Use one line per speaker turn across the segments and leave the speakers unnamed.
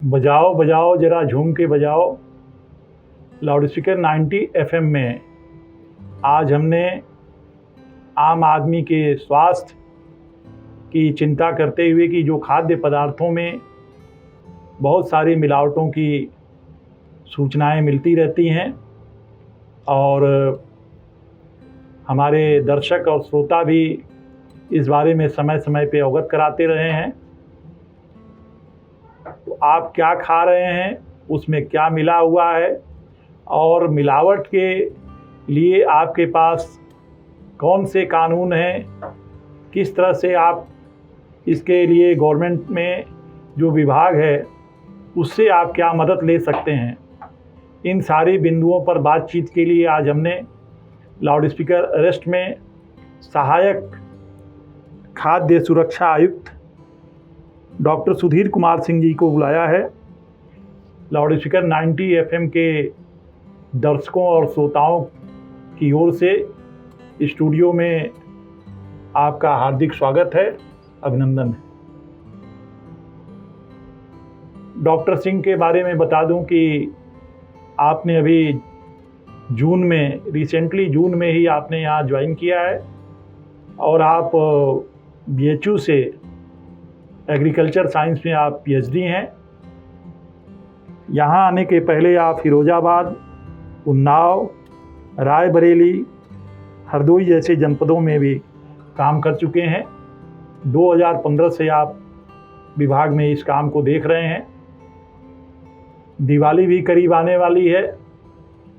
बजाओ बजाओ जरा झूम के बजाओ। लाउडस्पीकर 90 FM में आज हमने आम आदमी के स्वास्थ्य की चिंता करते हुए कि जो खाद्य पदार्थों में बहुत सारी मिलावटों की सूचनाएं मिलती रहती हैं और हमारे दर्शक और श्रोता भी इस बारे में समय समय पे अवगत कराते रहे हैं। तो आप क्या खा रहे हैं, उसमें क्या मिला हुआ है और मिलावट के लिए आपके पास कौन से कानून हैं, किस तरह से आप इसके लिए गवर्नमेंट में जो विभाग है उससे आप क्या मदद ले सकते हैं। इन सारे बिंदुओं पर बातचीत के लिए आज हमने लाउडस्पीकर अरेस्ट में सहायक खाद्य सुरक्षा आयुक्त डॉक्टर सुधीर कुमार सिंह जी को बुलाया है। लाउडस्पीकर 90 FM के दर्शकों और श्रोताओं की ओर से स्टूडियो में आपका हार्दिक स्वागत है, अभिनंदन है। डॉक्टर सिंह के बारे में बता दूं कि आपने अभी रिसेंटली जून में ही आपने यहाँ ज्वाइन किया है और आप BHU से एग्रीकल्चर साइंस में आप PhD हैं। यहाँ आने के पहले आप फिरोजाबाद, उन्नाव, रायबरेली, हरदोई जैसे जनपदों में भी काम कर चुके हैं। 2015 से आप विभाग में इस काम को देख रहे हैं। दिवाली भी करीब आने वाली है,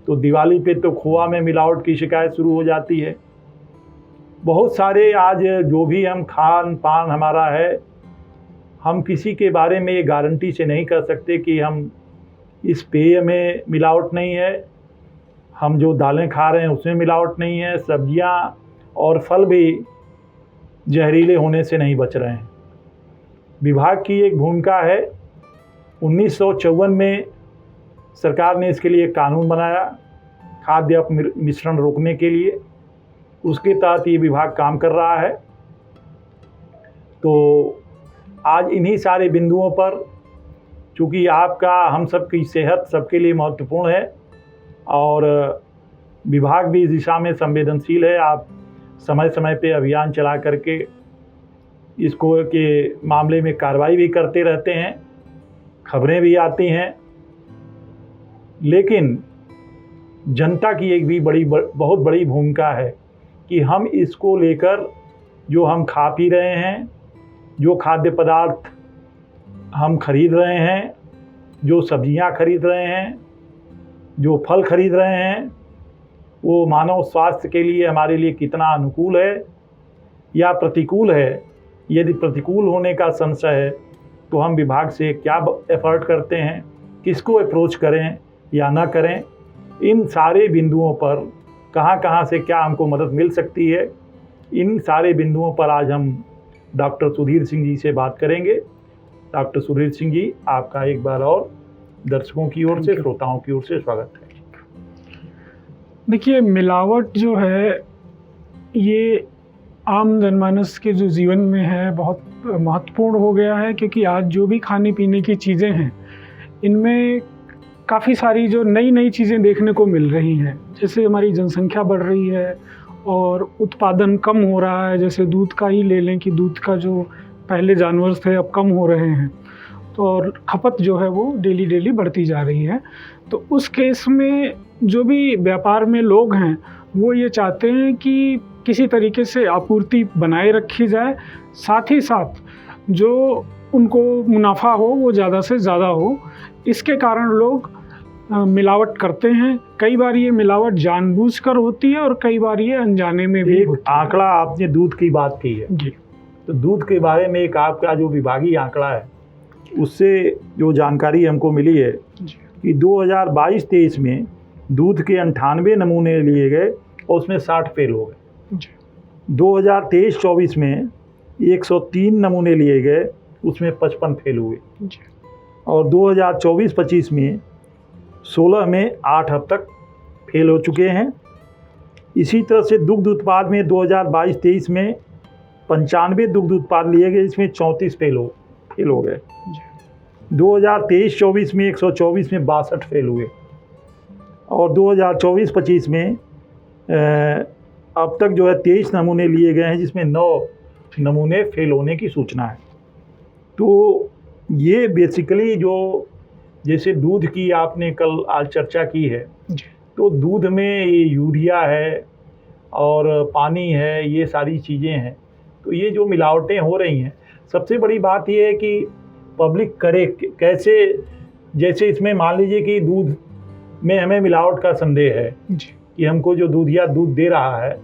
तो दिवाली पे तो खोआ में मिलावट की शिकायत शुरू हो जाती है। बहुत सारे आज जो भी हम खान पान हमारा है, हम किसी के बारे में ये गारंटी से नहीं कर सकते कि हम इस पेय में मिलावट नहीं है, हम जो दालें खा रहे हैं उसमें मिलावट नहीं है, सब्जियां और फल भी जहरीले होने से नहीं बच रहे हैं। विभाग की एक भूमिका है। 1954 में सरकार ने इसके लिए एक कानून बनाया, खाद्य अपमिश्रण रोकने के लिए। उसके तहत ये विभाग काम कर रहा है। तो आज इन्हीं सारे बिंदुओं पर, चूँकि आपका हम सब की सेहत सबके लिए महत्वपूर्ण है और विभाग भी इस दिशा में संवेदनशील है। आप समय समय पे अभियान चला करके इसको के मामले में कार्रवाई भी करते रहते हैं, खबरें भी आती हैं। लेकिन जनता की एक भी बहुत बड़ी भूमिका है कि हम इसको लेकर जो हम खा पी रहे हैं, जो खाद्य पदार्थ हम खरीद रहे हैं, जो सब्जियां खरीद रहे हैं, जो फल खरीद रहे हैं, वो मानव स्वास्थ्य के लिए हमारे लिए कितना अनुकूल है या प्रतिकूल है। यदि प्रतिकूल होने का संशय है तो हम विभाग से क्या एफर्ट करते हैं, किसको अप्रोच करें या ना करें। इन सारे बिंदुओं पर कहाँ से क्या हमको मदद मिल सकती है, इन सारे बिंदुओं पर आज हम डॉक्टर सुधीर सिंह जी से बात करेंगे। डॉक्टर सुधीर सिंह जी, आपका एक बार और दर्शकों की ओर से, श्रोताओं की ओर से स्वागत है।
देखिए, मिलावट जो है ये आम जनमानस के जो जीवन में है बहुत महत्वपूर्ण हो गया है, क्योंकि आज जो भी खाने पीने की चीज़ें हैं इनमें काफ़ी सारी जो नई चीज़ें देखने को मिल रही हैं। जैसे हमारी जनसंख्या बढ़ रही है और उत्पादन कम हो रहा है। जैसे दूध का ही ले लें कि दूध का जो पहले जानवर थे अब कम हो रहे हैं, तो और खपत जो है वो डेली बढ़ती जा रही है। तो उस केस में जो भी व्यापार में लोग हैं वो ये चाहते हैं कि किसी तरीके से आपूर्ति बनाए रखी जाए, साथ ही साथ जो उनको मुनाफा हो वो ज़्यादा से ज़्यादा हो। इसके कारण लोग मिलावट करते हैं। कई बार ये मिलावट जानबूझकर होती है और कई बार ये अनजाने में भी होती है।
आंकड़ा आपने दूध की बात की है
जी,
तो दूध के बारे में एक आपका जो विभागीय आंकड़ा है उससे जो जानकारी हमको मिली है कि 2022-23 में दूध के 98 नमूने लिए गए और उसमें 60 फेल हो गए। 2023-24 में 103 नमूने लिए गए, उसमें 55 फेल हुए और 2024-25 में 16 में 8 अब तक फेल हो चुके हैं। इसी तरह से दुग्ध उत्पाद में 2022-23 में 95 दुग्ध उत्पाद लिए गए, इसमें 34 फेल हो गए। 2023-24 में 124 में 62 फेल हुए और 2024-25 में अब तक जो है 23 नमूने लिए गए हैं, जिसमें 9 नमूने फेल होने की सूचना है। तो ये बेसिकली जो जैसे दूध की आपने कल आज चर्चा की है, तो दूध में ये यूरिया है और पानी है, ये सारी चीज़ें हैं। तो ये जो मिलावटें हो रही हैं, सबसे बड़ी बात ये है कि पब्लिक करे कैसे। जैसे इसमें मान लीजिए कि दूध में हमें मिलावट का संदेह है कि हमको जो दूधिया दूध दे रहा है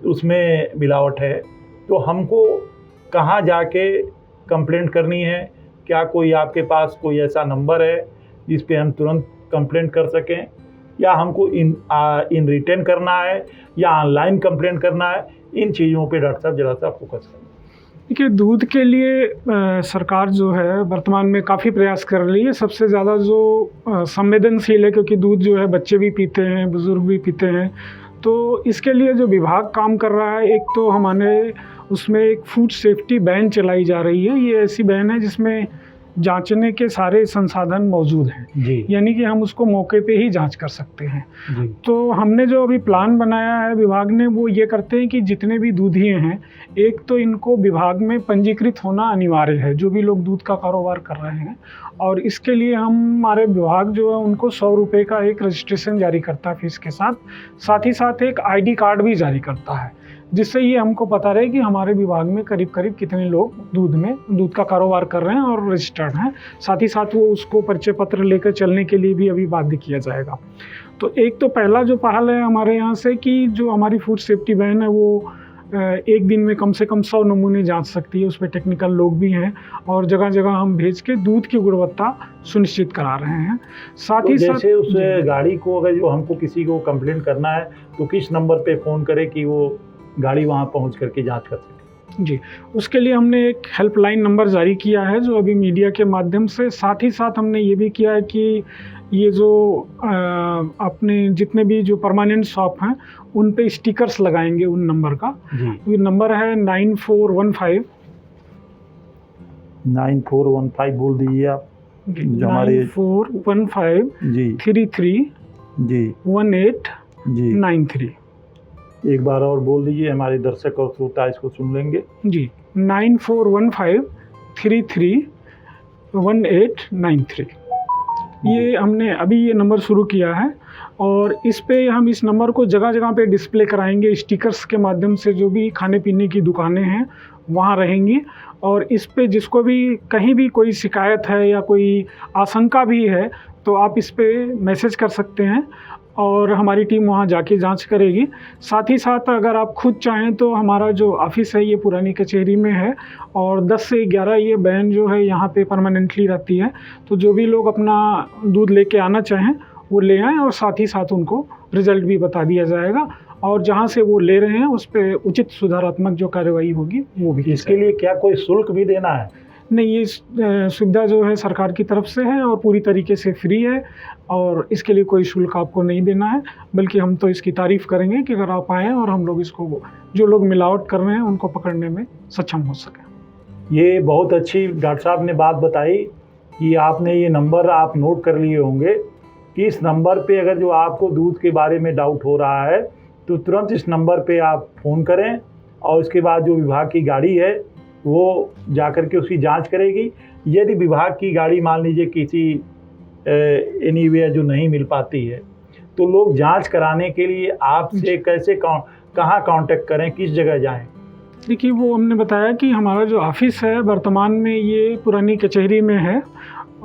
उसमें मिलावट है, तो हमको कहाँ जाके कंप्लेंट करनी है? क्या कोई आपके पास कोई ऐसा नंबर है जिस पे हम तुरंत कंप्लेंट कर सकें, या हमको इन रिटर्न करना है या ऑनलाइन कंप्लेंट करना है? इन चीज़ों पे डॉक्टर साहब ज़रा सा फोकस करें।
देखिए, दूध के लिए सरकार जो है वर्तमान में काफ़ी प्रयास कर रही है। सबसे ज़्यादा जो संवेदनशील है, क्योंकि दूध जो है बच्चे भी पीते हैं, बुज़ुर्ग भी पीते हैं, तो इसके लिए जो विभाग काम कर रहा है, एक तो हमारे उसमें एक फूड सेफ्टी वैन चलाई जा रही है। ये ऐसी वैन है जिसमें जांचने के सारे संसाधन मौजूद हैं, यानी कि हम उसको मौके पे ही जांच कर सकते हैं। तो हमने जो अभी प्लान बनाया है विभाग ने, वो ये करते हैं कि जितने भी दूधिए हैं, एक तो इनको विभाग में पंजीकृत होना अनिवार्य है, जो भी लोग दूध का कारोबार कर रहे हैं। और इसके लिए हमारे विभाग जो है उनको 100 रुपये का एक रजिस्ट्रेशन जारी करता है फीस के साथ ही साथ एक ID कार्ड भी जारी करता है, जिससे ये हमको पता रहे कि हमारे विभाग में करीब करीब कितने लोग दूध का कारोबार कर रहे हैं और रजिस्टर्ड हैं। साथ ही साथ वो उसको परिचय पत्र लेकर चलने के लिए भी अभी बाध्य किया जाएगा। तो एक तो पहला जो पहल है हमारे यहाँ से कि जो हमारी फूड सेफ्टी वैन है वो एक दिन में कम से कम 100 नमूने जांच सकती है। उसमें टेक्निकल लोग भी हैं और जगह जगह हम भेज के दूध की गुणवत्ता सुनिश्चित करा रहे हैं। साथ ही
जैसे उस गाड़ी को अगर जो हमको किसी को कंप्लेंट करना है तो किस नंबर पे फ़ोन करें कि वो गाड़ी वहाँ पहुँच करके जांच कर सके?
जी, उसके लिए हमने एक हेल्पलाइन नंबर जारी किया है जो अभी मीडिया के माध्यम से, साथ ही साथ हमने ये भी किया है कि ये जो अपने जितने भी जो परमानेंट शॉप हैं उन पे स्टिकर्स लगाएंगे उन नंबर का। ये नंबर है 9415
बोल दीजिए आप।
9415
जी
33
जी
1893।
एक बार और बोल दीजिए, हमारे दर्शक और श्रोता इसको सुन लेंगे।
जी 9415 33 1893। ये हमने अभी ये नंबर शुरू किया है और इस पे हम इस नंबर को जगह जगह पे डिस्प्ले कराएंगे स्टिकर्स के माध्यम से। जो भी खाने पीने की दुकानें हैं वहाँ रहेंगी और इस पे जिसको भी कहीं भी कोई शिकायत है या कोई आशंका भी है तो आप इस पे मैसेज कर सकते हैं और हमारी टीम वहाँ जाके जांच करेगी। साथ ही साथ अगर आप खुद चाहें तो हमारा जो ऑफिस है ये पुरानी कचहरी में है और 10 से 11 ये वैन जो है यहाँ पे परमानेंटली रहती है। तो जो भी लोग अपना दूध लेके आना चाहें वो ले आएँ और साथ ही साथ उनको रिज़ल्ट भी बता दिया जाएगा और जहाँ से वो ले रहे हैं उस पर उचित सुधारात्मक जो कार्रवाई होगी वो भी।
इसके लिए क्या कोई शुल्क भी देना है?
नहीं, ये सुविधा जो है सरकार की तरफ से है और पूरी तरीके से फ्री है और इसके लिए कोई शुल्क आपको नहीं देना है, बल्कि हम तो इसकी तारीफ़ करेंगे कि अगर आप आएँ और हम लोग इसको जो लोग मिलावट कर रहे हैं उनको पकड़ने में सक्षम हो सकें।
ये बहुत अच्छी डॉक्टर साहब ने बात बताई कि आपने ये नंबर आप नोट कर लिए होंगे कि इस नंबर पे अगर जो आपको दूध के बारे में डाउट हो रहा है तो तुरंत इस नंबर पे आप फ़ोन करें और इसके बाद जो विभाग की गाड़ी है वो जाकर के उसकी जांच करेगी। यदि विभाग की गाड़ी मान लीजिए किसी एनीवेयर जो नहीं मिल पाती है तो लोग जांच कराने के लिए आपसे कैसे कहाँ कांटेक्ट करें, किस जगह जाएं?
देखिए, वो हमने बताया कि हमारा जो ऑफिस है वर्तमान में ये पुरानी कचहरी में है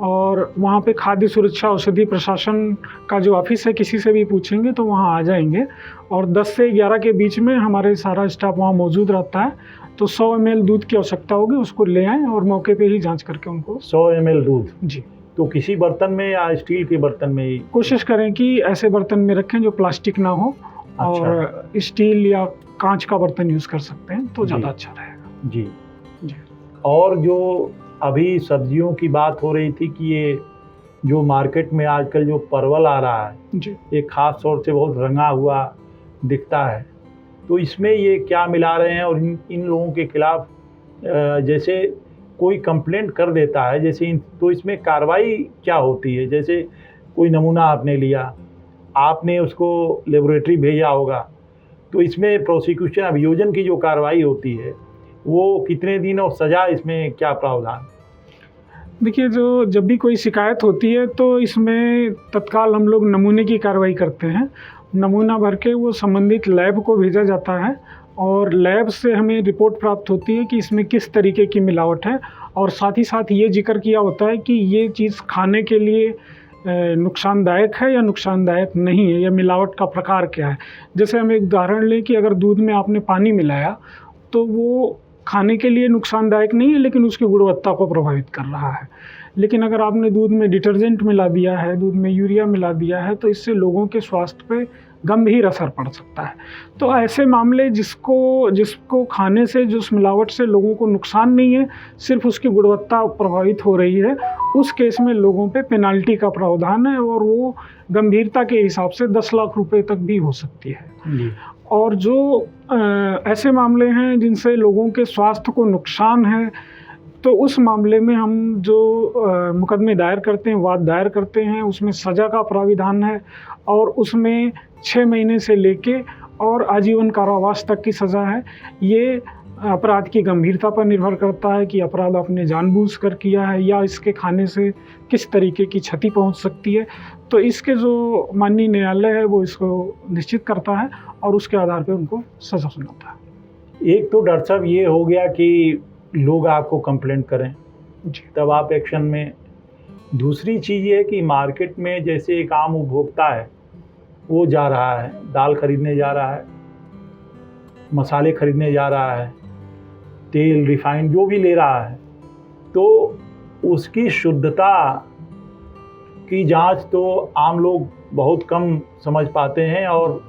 और वहाँ पे खाद्य सुरक्षा औषधि प्रशासन का जो ऑफिस है, किसी से भी पूछेंगे तो वहाँ आ जाएंगे और 10 से 11 के बीच में हमारे सारा स्टाफ वहाँ मौजूद रहता है। तो 100 ml दूध की आवश्यकता होगी, उसको ले आएँ और मौके पे ही जांच करके उनको
100 ml दूध
जी
तो किसी बर्तन में या स्टील के बर्तन में ही
कोशिश करें कि ऐसे बर्तन में रखें जो प्लास्टिक ना हो।
अच्छा।
और स्टील या कांच का बर्तन यूज़ कर सकते हैं तो ज़्यादा अच्छा रहेगा।
जी
जी।
और जो अभी सब्जियों की बात हो रही थी कि ये जो मार्केट में आजकल जो परवल आ रहा है
जी,
एक ख़ास तौर से बहुत रंगा हुआ दिखता है, तो इसमें ये क्या मिला रहे हैं और इन लोगों के खिलाफ जैसे कोई कंप्लेंट कर देता है जैसे तो इसमें कार्रवाई क्या होती है? जैसे कोई नमूना आपने लिया, आपने उसको लेबोरेटरी भेजा होगा, तो इसमें प्रोसिक्यूशन अभियोजन की जो कार्रवाई होती है वो कितने दिन और सज़ा इसमें क्या प्रावधान?
देखिए, जो जब भी कोई शिकायत होती है तो इसमें तत्काल हम लोग नमूने की कार्रवाई करते हैं। नमूना भर के वो संबंधित लैब को भेजा जाता है और लैब से हमें रिपोर्ट प्राप्त होती है कि इसमें किस तरीके की मिलावट है, और साथ ही साथ ये जिक्र किया होता है कि ये चीज़ खाने के लिए नुकसानदायक है या नुकसानदायक नहीं है, या मिलावट का प्रकार क्या है। जैसे हम एक उदाहरण लें कि अगर दूध में आपने पानी मिलाया तो वो खाने के लिए नुकसानदायक नहीं है, लेकिन उसकी गुणवत्ता को प्रभावित कर रहा है। लेकिन अगर आपने दूध में डिटर्जेंट मिला दिया है, दूध में यूरिया मिला दिया है, तो इससे लोगों के स्वास्थ्य पे गंभीर असर पड़ सकता है। तो ऐसे मामले जिसको खाने से, जिस मिलावट से लोगों को नुकसान नहीं है, सिर्फ उसकी गुणवत्ता प्रभावित हो रही है, उस केस में लोगों पे पेनाल्टी का प्रावधान है, और वो गंभीरता के हिसाब से 10 लाख रुपए तक भी हो सकती है।
जी।
और जो ऐसे मामले हैं जिनसे लोगों के स्वास्थ्य को नुकसान है, तो उस मामले में हम जो मुकदमे दायर करते हैं, वाद दायर करते हैं, उसमें सज़ा का प्राविधान है, और उसमें 6 महीने से लेके और आजीवन कारावास तक की सज़ा है। ये अपराध की गंभीरता पर निर्भर करता है कि अपराध आपने जानबूझकर किया है या इसके खाने से किस तरीके की क्षति पहुंच सकती है। तो इसके जो माननीय न्यायालय है वो इसको निश्चित करता है और उसके आधार पर उनको सज़ा सुनाता है।
एक तो डॉक्टर साहब ये हो गया कि लोग आपको कंप्लेंट करें
जी,
तब आप एक्शन में। दूसरी चीज़ ये है कि मार्केट में जैसे एक आम उपभोक्ता है, वो जा रहा है, दाल खरीदने जा रहा है, मसाले खरीदने जा रहा है, तेल रिफाइंड जो भी ले रहा है, तो उसकी शुद्धता की जांच तो आम लोग बहुत कम समझ पाते हैं, और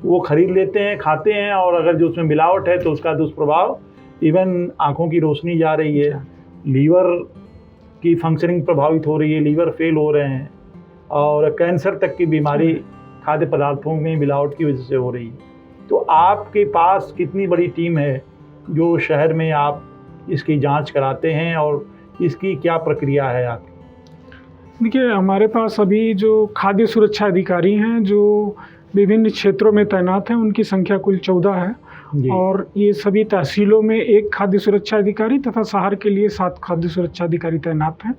वो खरीद लेते हैं, खाते हैं, और अगर जो उसमें मिलावट है तो उसका दुष्प्रभाव इवन आँखों की रोशनी जा रही है, लीवर की फंक्शनिंग प्रभावित हो रही है, लीवर फेल हो रहे हैं, और कैंसर तक की बीमारी खाद्य पदार्थों में मिलावट की वजह से हो रही है। तो आपके पास कितनी बड़ी टीम है जो शहर में आप इसकी जांच कराते हैं, और इसकी क्या प्रक्रिया है आपकी?
देखिए, हमारे पास अभी जो खाद्य सुरक्षा अधिकारी हैं जो विभिन्न क्षेत्रों में तैनात हैं, उनकी संख्या कुल 14 है, और ये सभी तहसीलों में एक खाद्य सुरक्षा अधिकारी तथा शहर के लिए 7 खाद्य सुरक्षा अधिकारी तैनात हैं,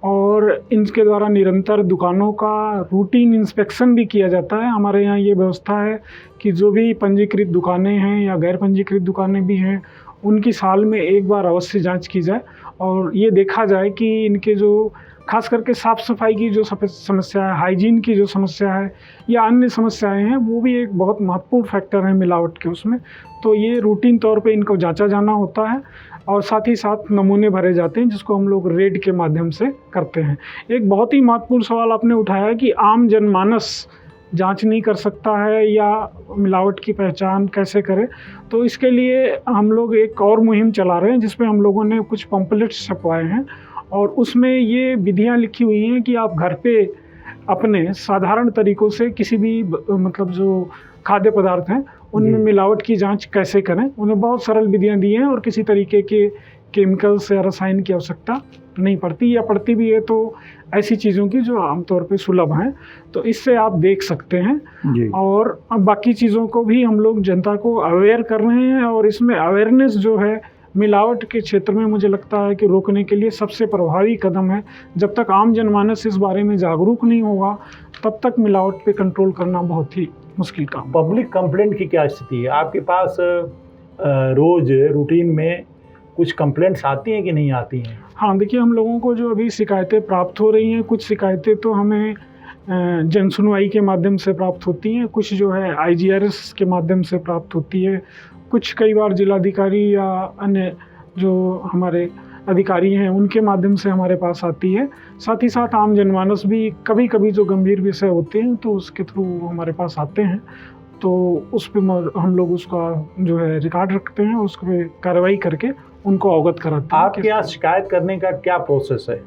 और इनके द्वारा निरंतर दुकानों का रूटीन इंस्पेक्शन भी किया जाता है। हमारे यहाँ ये व्यवस्था है कि जो भी पंजीकृत दुकानें हैं या गैर पंजीकृत दुकानें भी हैं, उनकी साल में एक बार अवश्य जांच की जाए, और ये देखा जाए कि इनके जो खास करके साफ़ सफाई की जो समस्या है, हाइजीन की जो समस्या है, या अन्य समस्याएं हैं, वो भी एक बहुत महत्वपूर्ण फैक्टर है मिलावट के उसमें। तो ये रूटीन तौर पे इनको जांचा जाना होता है, और साथ ही साथ नमूने भरे जाते हैं, जिसको हम लोग रेड के माध्यम से करते हैं। एक बहुत ही महत्वपूर्ण सवाल आपने उठाया कि आम जनमानस जांच नहीं कर सकता है या मिलावट की पहचान कैसे करे। तो इसके लिए हम लोग एक और मुहिम चला रहे हैं, जिसमें हम लोगों ने कुछ पम्पलेट्स छपवाए हैं, और उसमें ये विधियां लिखी हुई हैं कि आप घर पे अपने साधारण तरीक़ों से किसी भी मतलब जो खाद्य पदार्थ हैं उनमें मिलावट की जांच कैसे करें। उन्हें बहुत सरल विधियां दी हैं, और किसी तरीके के केमिकल्स या रसायन की आवश्यकता नहीं पड़ती, या पड़ती भी है तो ऐसी चीज़ों की जो आमतौर पे सुलभ हैं। तो इससे आप देख सकते हैं
जी।
और अब बाकी चीज़ों को भी हम लोग जनता को अवेयर कर रहे हैं, और इसमें अवेयरनेस जो है मिलावट के क्षेत्र में मुझे लगता है कि रोकने के लिए सबसे प्रभावी कदम है। जब तक आम जनमानस इस बारे में जागरूक नहीं होगा, तब तक मिलावट पे कंट्रोल करना बहुत ही मुश्किल काम।
पब्लिक कंप्लेंट की क्या स्थिति है आपके पास? रोज़ रूटीन में कुछ कंप्लेंट्स आती हैं कि नहीं आती हैं?
हाँ, देखिए, हम लोगों को जो अभी शिकायतें प्राप्त हो रही हैं, कुछ शिकायतें तो हमें जन सुनवाई के माध्यम से प्राप्त होती हैं, कुछ जो है IGRS के माध्यम से प्राप्त होती है, कुछ कई बार जिलाधिकारी या अन्य जो हमारे अधिकारी हैं उनके माध्यम से हमारे पास आती है। साथ ही साथ आम जनमानस भी कभी कभी जो गंभीर विषय होते हैं तो उसके थ्रू हमारे पास आते हैं, तो उस पर हम लोग उसका जो है रिकॉर्ड रखते हैं, उस पर कार्रवाई करके उनको अवगत कराते हैं।
आपके यहाँ शिकायत करने का क्या प्रोसेस है?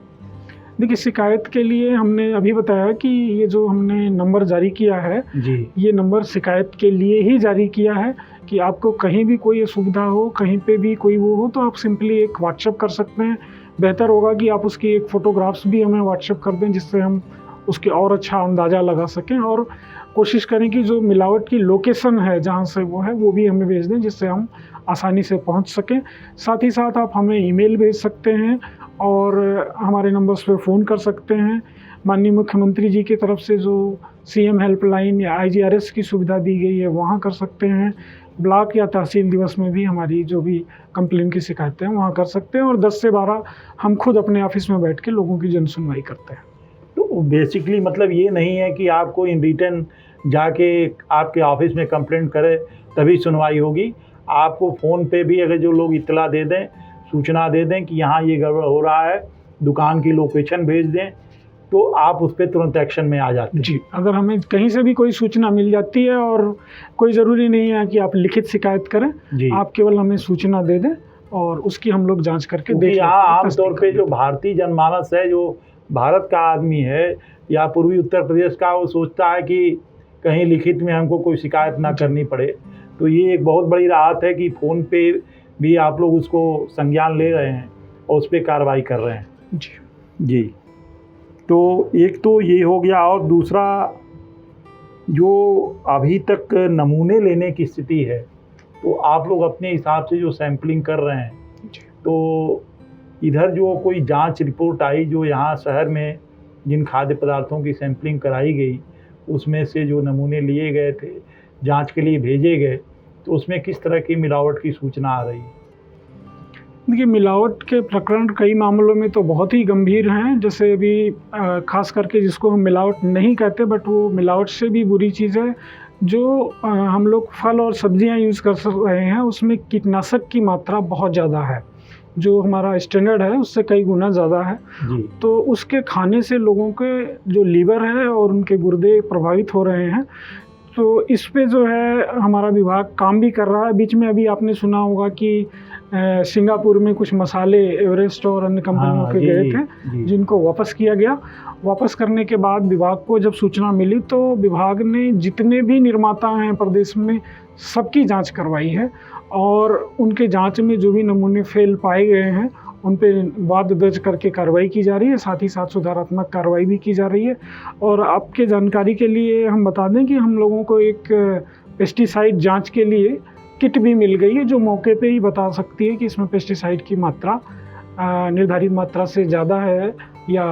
देखिए, शिकायत के लिए हमने अभी बताया कि ये जो हमने नंबर जारी किया है,
जी
ये नंबर शिकायत के लिए ही जारी किया है कि आपको कहीं भी कोई असुविधा हो, कहीं पे भी कोई वो हो, तो आप सिंपली एक व्हाट्सएप कर सकते हैं। बेहतर होगा कि आप उसकी एक फ़ोटोग्राफ्स भी हमें व्हाट्सएप कर दें, जिससे हम उसके और अच्छा अंदाज़ा लगा सकें, और कोशिश करें कि जो मिलावट की लोकेशन है जहाँ से वो है, वो भी हमें भेज दें, जिससे हम आसानी से पहुँच सकें। साथ ही साथ आप हमें ईमेल भेज सकते हैं और हमारे नंबर्स पे फ़ोन कर सकते हैं। माननीय मुख्यमंत्री जी की तरफ से जो सीएम हेल्पलाइन या IGRS की सुविधा दी गई है, वहाँ कर सकते हैं। ब्लॉक या तहसील दिवस में भी हमारी जो भी कंप्लेन की शिकायतें हैं वहाँ कर सकते हैं, और 10 से 12 हम खुद अपने ऑफिस में बैठ के लोगों की जन सुनवाई करते हैं।
तो बेसिकली मतलब ये नहीं है कि आपको इन रिटर्न जाके आपके ऑफिस में कंप्लेंट करें तभी सुनवाई होगी। आपको फ़ोन पे भी अगर जो लोग इत्तला दे दें, सूचना दे दें कि यहाँ ये गड़बड़ हो रहा है, दुकान की लोकेशन भेज दें, तो आप उस पर तुरंत एक्शन में आ जाते हैं।
जी, अगर हमें कहीं से भी कोई सूचना मिल जाती है, और कोई ज़रूरी नहीं है कि आप लिखित शिकायत करें,
जी
आप केवल हमें सूचना दे दें और उसकी हम लोग जांच करके देख
क्योंकि
लेते
यहाँ
हैं,
आमतौर पे जो भारतीय जनमानस है, जो भारत का आदमी है या पूर्वी उत्तर प्रदेश का, वो सोचता है कि कहीं लिखित में हमको कोई शिकायत ना करनी पड़े। तो ये एक बहुत बड़ी राहत है कि फ़ोन पे भी आप लोग उसको संज्ञान ले रहे हैं और उस पर कार्रवाई कर रहे हैं।
जी
जी, तो एक तो ये हो गया, और दूसरा जो अभी तक नमूने लेने की स्थिति है, तो आप लोग अपने हिसाब से जो सैंपलिंग कर रहे हैं,
जी।
तो इधर जो कोई जांच रिपोर्ट आई, जो यहाँ शहर में जिन खाद्य पदार्थों की सैंपलिंग कराई गई, उसमें से जो नमूने लिए गए थे, जांच के लिए भेजे गए, तो उसमें किस तरह की मिलावट की सूचना आ रही है?
देखिए, मिलावट के प्रकरण कई मामलों में तो बहुत ही गंभीर हैं। जैसे अभी खास करके जिसको हम मिलावट नहीं कहते, बट वो मिलावट से भी बुरी चीज़ है, जो हम लोग फल और सब्जियां यूज़ कर रहे हैं, उसमें कीटनाशक की मात्रा बहुत ज़्यादा है, जो हमारा स्टैंडर्ड है उससे कई गुना ज़्यादा है।
जी
तो उसके खाने से लोगों के जो लीवर है और उनके गुर्दे प्रभावित हो रहे हैं। तो इस पे जो है हमारा विभाग काम भी कर रहा है। बीच में अभी आपने सुना होगा कि सिंगापुर में कुछ मसाले एवरेस्ट और अन्य कंपनियों
हाँ,
के
जी,
गए
जी,
थे,
जी।
जिनको वापस किया गया। वापस करने के बाद विभाग को जब सूचना मिली, तो विभाग ने जितने भी निर्माता हैं प्रदेश में, सबकी जांच करवाई है, और उनके जांच में जो भी नमूने फेल पाए गए हैं, उन पे वाद दर्ज करके कार्रवाई की जा रही है। साथ ही साथ सुधारात्मक कार्रवाई भी की जा रही है। और आपके जानकारी के लिए हम बता दें कि हम लोगों को एक पेस्टिसाइड जांच के लिए किट भी मिल गई है, जो मौके पे ही बता सकती है कि इसमें पेस्टिसाइड की मात्रा निर्धारित मात्रा से ज़्यादा है या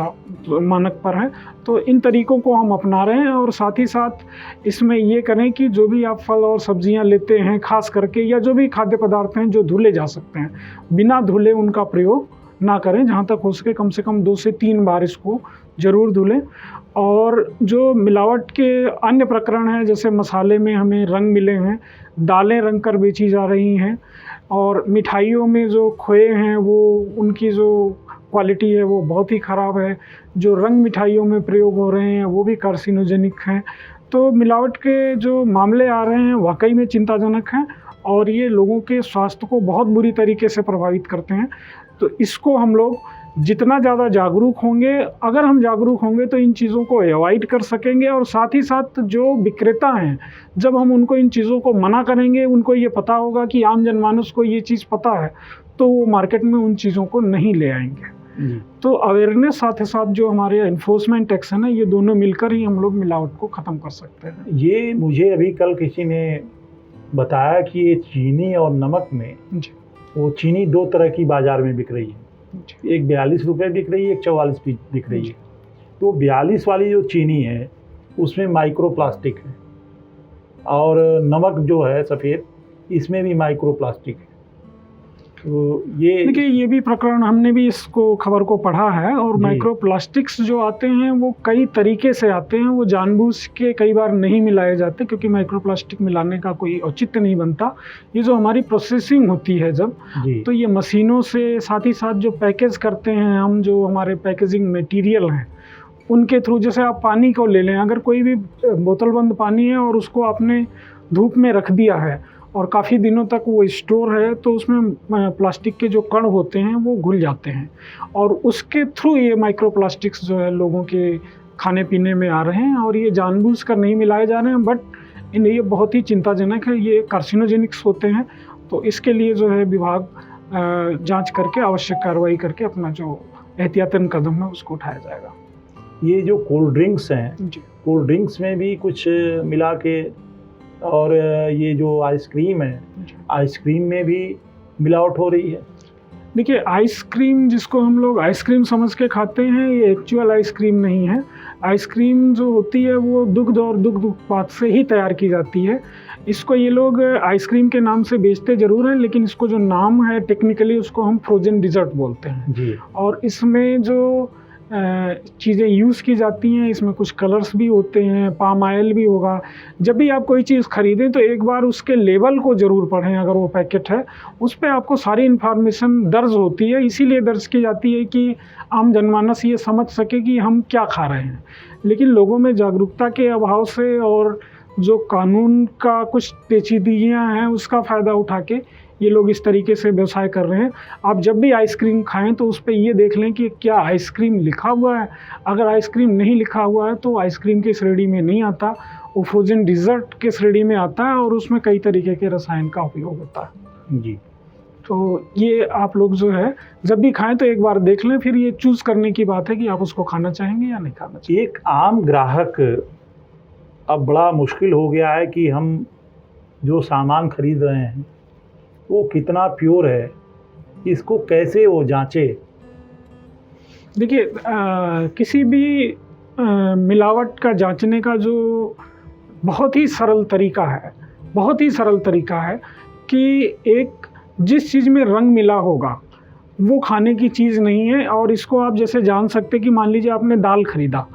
मानक पर है। तो इन तरीकों को हम अपना रहे हैं, और साथ ही साथ इसमें ये करें कि जो भी आप फल और सब्जियां लेते हैं, खास करके, या जो भी खाद्य पदार्थ हैं जो धुले जा सकते हैं, बिना धुले उनका प्रयोग ना करें। जहाँ तक हो सके कम से कम 2 से 3 बार इसको ज़रूर धुलें। और जो मिलावट के अन्य प्रकरण हैं, जैसे मसाले में हमें रंग मिले हैं, दालें रंग कर बेची जा रही हैं, और मिठाइयों में जो खोए हैं, वो उनकी जो क्वालिटी है वो बहुत ही ख़राब है। जो रंग मिठाइयों में प्रयोग हो रहे हैं वो भी कार्सिनोजेनिक हैं। तो मिलावट के जो मामले आ रहे हैं वाकई में चिंताजनक हैं, और ये लोगों के स्वास्थ्य को बहुत बुरी तरीके से प्रभावित करते हैं। तो इसको हम लोग जितना ज़्यादा जागरूक होंगे, अगर हम जागरूक होंगे तो इन चीज़ों को अवॉइड कर सकेंगे। और साथ ही साथ जो विक्रेता हैं, जब हम उनको इन चीज़ों को मना करेंगे, उनको ये पता होगा कि आम जनमानस को ये चीज़ पता है, तो वो मार्केट में उन चीज़ों को नहीं ले आएंगे। तो अवेयरनेस साथ ही साथ जो हमारे एनफोर्समेंट एक्शन है, ये दोनों मिलकर ही हम लोग मिलावट को ख़त्म कर सकते हैं।
ये मुझे अभी कल किसी ने बताया कि ये चीनी और नमक में,
जी
वो चीनी 2 तरह की बाज़ार में बिक रही है।
जी
एक 42 रुपये बिक रही है, एक 44 बिक रही है। तो 42 वाली जो चीनी है उसमें माइक्रो प्लास्टिक है, और नमक जो है सफ़ेद, इसमें भी माइक्रो प्लास्टिक है। तो
देखिए, ये भी प्रकरण हमने भी इसको खबर को पढ़ा है। और
जी।
माइक्रो प्लास्टिक्स जो आते हैं वो कई तरीके से आते हैं, वो जानबूझ के कई बार नहीं मिलाए जाते, क्योंकि माइक्रो प्लास्टिक मिलाने का कोई औचित्य नहीं बनता। ये जो हमारी प्रोसेसिंग होती है जब,
जी
तो ये मशीनों से, साथ ही साथ जो पैकेज करते हैं हम, जो हमारे पैकेजिंग मटेरियल हैं, उनके थ्रू, जैसे आप पानी को ले लें, अगर कोई भी बोतल बंद पानी है और उसको आपने धूप में रख दिया है और काफ़ी दिनों तक वो स्टोर है, तो उसमें प्लास्टिक के जो कण होते हैं वो घुल जाते हैं और उसके थ्रू ये माइक्रो प्लास्टिक्स जो है लोगों के खाने पीने में आ रहे हैं और ये जानबूझकर नहीं मिलाए जा रहे हैं, बट ये बहुत ही चिंताजनक है। ये कार्सिनोजेनिक्स होते हैं, तो इसके लिए जो है विभाग जांच करके आवश्यक कार्रवाई करके अपना जो एहतियातन कदम है उसको उठाया जाएगा।
ये जो कोल्ड ड्रिंक्स हैं,
जी,
कोल्ड ड्रिंक्स में भी कुछ मिला के, और ये जो आइसक्रीम है, आइसक्रीम में भी मिलावट हो रही है।
देखिए, आइसक्रीम जिसको हम लोग आइसक्रीम समझ के खाते हैं, ये एक्चुअल आइसक्रीम नहीं है। आइसक्रीम जो होती है वो दुग्ध और दुग्ध उत्पाद से ही तैयार की जाती है। इसको ये लोग आइसक्रीम के नाम से बेचते ज़रूर हैं, लेकिन इसको जो नाम है टेक्निकली उसको हम फ्रोजन डिज़र्ट बोलते हैं
जी।
और इसमें जो चीज़ें यूज़ की जाती हैं, इसमें कुछ कलर्स भी होते हैं, पाम ऑयल भी होगा। जब भी आप कोई चीज़ ख़रीदें तो एक बार उसके लेबल को ज़रूर पढ़ें। अगर वो पैकेट है उस पे आपको सारी इन्फॉर्मेशन दर्ज होती है, इसीलिए दर्ज की जाती है कि आम जनमानस ये समझ सके कि हम क्या खा रहे हैं। लेकिन लोगों में जागरूकता के अभाव से और जो कानून का कुछ पेचीदगियाँ हैं उसका फ़ायदा उठा के ये लोग इस तरीके से व्यवसाय कर रहे हैं। आप जब भी आइसक्रीम खाएं तो उस पे ये देख लें कि क्या आइसक्रीम लिखा हुआ है। अगर आइसक्रीम नहीं लिखा हुआ है तो आइसक्रीम की श्रेणी में नहीं आता, वो फ्रोजन डिज़र्ट के श्रेणी में आता है और उसमें कई तरीके के रसायन का उपयोग होता है।
जी।
तो ये आप लोग जो है जब भी खाएं तो एक बार देख लें, फिर ये चूज़ करने की बात है कि आप उसको खाना चाहेंगे या नहीं खाना चाहेंगे।
एक आम ग्राहक अब बड़ा मुश्किल हो गया है कि हम जो सामान खरीद रहे हैं वो कितना प्योर है, इसको कैसे वो जांचे।
देखिए, किसी भी मिलावट का जांचने का जो बहुत ही सरल तरीका है, बहुत ही सरल तरीका है कि एक जिस चीज़ में रंग मिला होगा वो खाने की चीज़ नहीं है। और इसको आप जैसे जान सकते कि मान लीजिए आपने दाल ख़रीदा,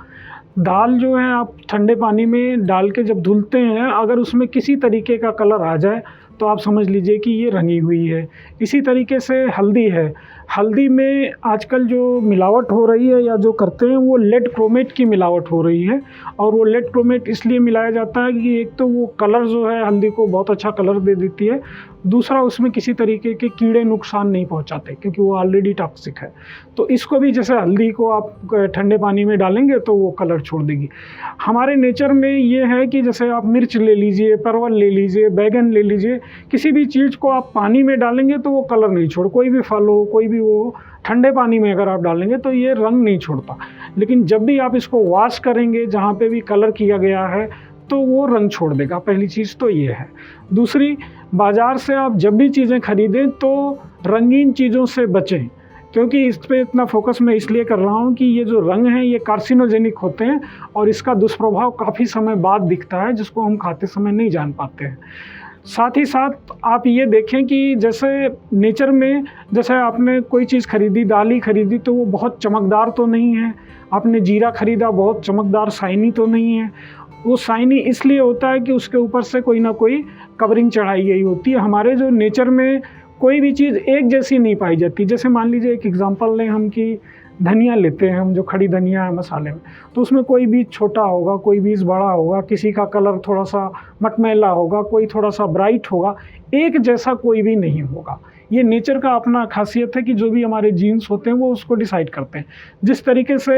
दाल जो है आप ठंडे पानी में डाल के जब धुलते हैं, अगर उसमें किसी तरीके का कलर आ जाए तो आप समझ लीजिए कि ये रंगी हुई है। इसी तरीके से हल्दी है, हल्दी में आजकल जो मिलावट हो रही है या जो करते हैं वो लेड क्रोमेट की मिलावट हो रही है। और वो लेड क्रोमेट इसलिए मिलाया जाता है कि एक तो वो कलर जो है हल्दी को बहुत अच्छा कलर दे देती है, दूसरा उसमें किसी तरीके के कीड़े नुकसान नहीं पहुंचाते क्योंकि वो ऑलरेडी टॉक्सिक है। तो इसको भी जैसे हल्दी को आप ठंडे पानी में डालेंगे तो वो कलर छोड़ देगी। हमारे नेचर में ये है कि जैसे आप मिर्च ले लीजिए, परवल ले लीजिए, बैगन ले लीजिए, किसी भी चीज़ को आप पानी में डालेंगे तो वो कलर नहीं छोड़, कोई भी फल हो, कोई भी वो ठंडे पानी में अगर आप डालेंगे तो ये रंग नहीं छोड़ता। लेकिन जब भी आप इसको वॉश करेंगे जहाँ पे भी कलर किया गया है तो वो रंग छोड़ देगा। पहली चीज़ तो ये है। दूसरी, बाज़ार से आप जब भी चीज़ें खरीदें तो रंगीन चीज़ों से बचें, क्योंकि इस पर इतना फोकस मैं इसलिए कर रहा हूँ कि ये जो रंग हैं ये कार्सिनोजेनिक होते हैं और इसका दुष्प्रभाव काफ़ी समय बाद दिखता है, जिसको हम खाते समय नहीं जान पाते हैं। साथ ही साथ आप ये देखें कि जैसे नेचर में, जैसे आपने कोई चीज़ खरीदी, दाल ही खरीदी, तो वो बहुत चमकदार तो नहीं है। आपने जीरा खरीदा, बहुत चमकदार शाइनी तो नहीं है। वो शाइनी इसलिए होता है कि उसके ऊपर से कोई ना कोई कवरिंग चढ़ाई गई होती है। हमारे जो नेचर में कोई भी चीज़ एक जैसी नहीं पाई जाती। जैसे मान लीजिए एक एग्जांपल लें हम कि धनिया लेते हैं हम, जो खड़ी धनिया है मसाले में, तो उसमें कोई बीज छोटा होगा, कोई बीज बड़ा होगा, किसी का कलर थोड़ा सा मटमैला होगा, कोई थोड़ा सा ब्राइट होगा, एक जैसा कोई भी नहीं होगा। ये नेचर का अपना खासियत है कि जो भी हमारे जीन्स होते हैं वो उसको डिसाइड करते हैं। जिस तरीके से